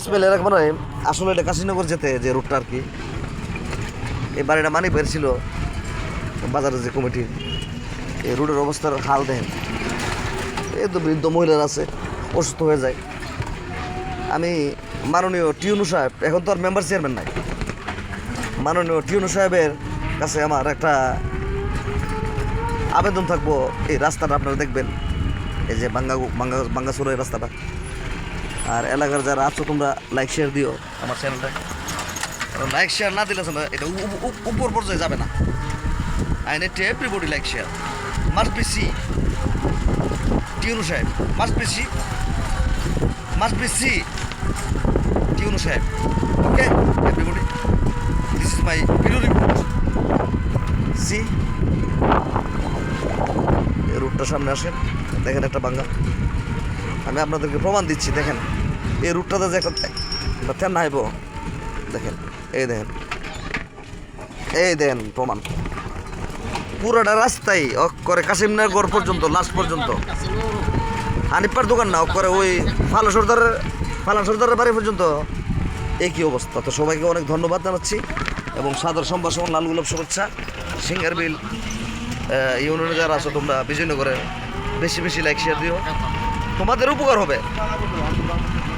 বিসমিল্লাহির রহমানির রহিম। আসলে এটা কাশীনগর যেতে যে রুটটা আর কি, এই বাড়িটা মানি পেয়েছিল বাজারের যে কমিটির। এই রোডের অবস্থার হাল দেখেন, এই তো বৃদ্ধ মহিলার আছে, অসুস্থ হয়ে যায়। আমি মাননীয় টিউনু সাহেব, এখন তো আর মেম্বার চেয়ারম্যান নাই, মাননীয় টিউনু সাহেবের কাছে আমার একটা আবেদন থাকবো, এই রাস্তাটা আপনারা দেখবেন, এই যে বাঙ্গাসুর এই রাস্তাটা। আর এলাকার যারা আছো তোমরা লাইক শেয়ার দিও আমার চ্যানেলটা, কারণ লাইক শেয়ার না দিলে এটা উপর পর্যায়ে যাবে না। I need everybody like share, must be সি টিউনু সাহেব, মাস্ট বি সি টিউনু সাহেব। Okay everybody, this is my video report. সি এই রুটটার সামনে আসেন, দেখেন একটা বাঙ্গা। আমি আপনাদেরকে প্রমাণ দিচ্ছি, দেখেন এই রুটটাতে যে একটা নাইব, দেখেন এই দেখেন প্রমাণ। পুরোটা রাস্তায় করে কাশিমনগর পর্যন্ত, লাস্ট পর্যন্ত হানিপার দোকান না করে ওই ফালা সর্দারের বাড়ি পর্যন্ত একই অবস্থা। তো সবাইকে অনেক ধন্যবাদ জানাচ্ছি এবং সাদর সম্ভাষণ, লাল গোলাপ শুভেচ্ছা। সিঙ্গারবিল ইউনিয়নে যারা আছো তোমরা বিজয়নগরে বেশি বেশি লাইক শেয়ার দিও, তোমাদের উপকার হবে।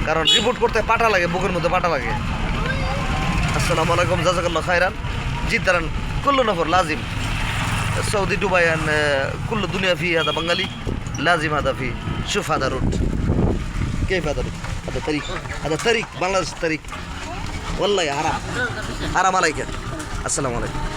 কারণ রিপোর্ট করতে পাটা লাগে, বুকের মধ্যে পাটা লাগে। আসসালামু আলাইকুম, জাযাকাল্লাহ খায়রান, জিদ্দারান কুল্লু নফর লাজিম সৌদি দুবাই এন্ড কুল্লু দুনিয়া ফি হাদা বাঙালি লাজিম হাদা ফি শুফ হাদা রুট كيف هذا الرut هذا طريق هذا طريق بنغلاديش طريق والله حرام عليك. السلام عليكم.